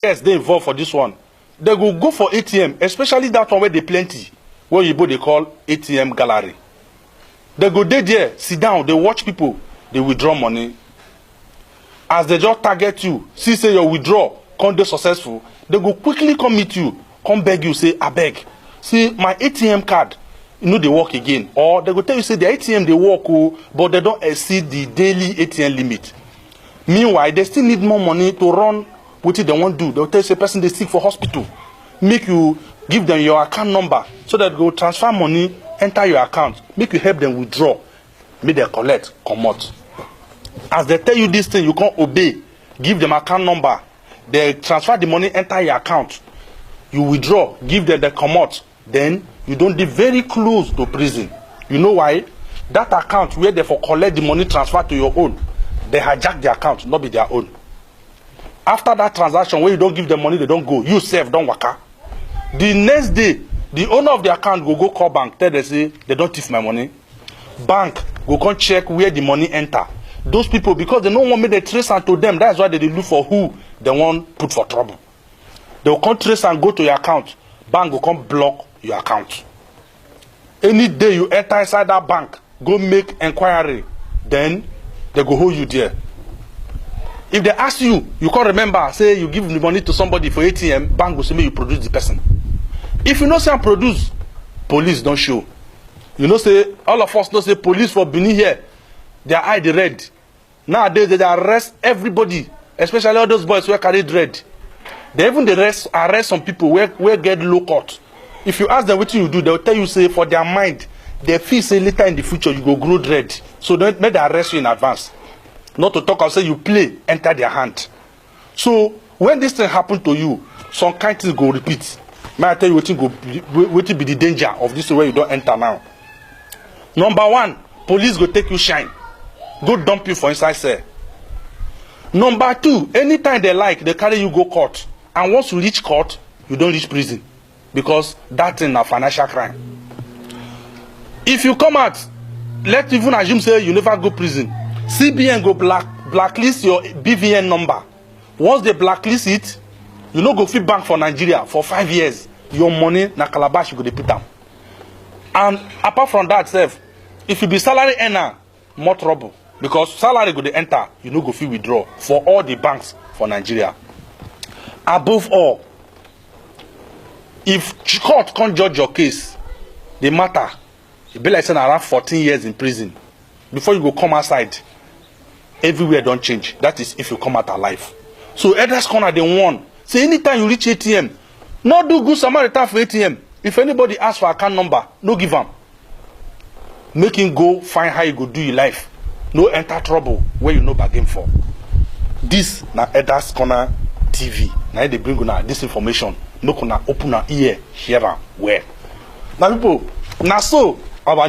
yes, they involved for this one. They go for ATM, especially that one where they plenty, where you they call ATM gallery. They go there, sit down, they watch people, they withdraw money. As they just target you, see say your withdraw, come they successful, they go quickly come meet you, come beg you, say, I beg. See, my ATM card, they work again. Or they go tell you, say, the ATM, they work, but they don't exceed the daily ATM limit. Meanwhile, they still need more money to run what they want to do. They'll tell you, say, person they sick for hospital. Make you give them your account number so that they go transfer money, enter your account. Make you help them withdraw. Make them collect, come out. As they tell you this thing, you can't obey. Give them account number. They transfer the money, enter your account. You withdraw, give them the come out. Then you don't be very close to prison. You know why? That account where they for collect the money transfer to your own, they hijack the account, not be their own. After that transaction, where you don't give them money, they don't go. You save, don't waka. The next day, the owner of the account go call bank, tell them say they don't thief my money. Bank go come check where the money enter. Those people, because they don't want me to trace and to them, that's why they look for who they want put for trouble. They will come trace and go to your account. Bank will come block your account. Any day you enter inside that bank, go make inquiry, then they go hold you there. If they ask you, you can't remember, say you give the money to somebody for ATM, bank will say you produce the person. If you know say produce, police don't show. You know say, all of us know say police for Benin here, their eye the red. Nowadays they arrest everybody, especially all those boys who carry red. They even arrest some people where get low court. If you ask them what you do, they'll tell you say for their mind, they feel say later in the future you go grow dread. So don't make they arrest you in advance. Not to talk and say you play, enter their hand. So when this thing happen to you, some kind things go repeat. May I tell you what will be the danger of this way you don't enter now. Number one, police go take you shine. Go dump you for inside cell. Number two, anytime they like, they carry you go court. And once you reach court, you don't reach prison. Because that's a financial crime. If you come out, let's even assume say you never go prison. CBN go blacklist your BVN number. Once they blacklist it, you no go fit bank for Nigeria for 5 years. Your money na calabash you go dey put am. And apart from that, if you be salary earner, more trouble. Because salary go dey enter, you no go fit withdraw for all the banks for Nigeria. Above all, if court can't judge your case, the matter, it be like saying around 14 years in prison. Before you go come outside, everywhere don't change. That is if you come out alive. So Elders Corner they warn. Say anytime you reach ATM, no do good Samaritan for ATM. If anybody asks for account number, no give them. Make him go find how you go do your life. No enter trouble where you no bargain for. This na Elders Corner TV. Now they bring una this information. Make una open our ear, hear am well. Now people, na so our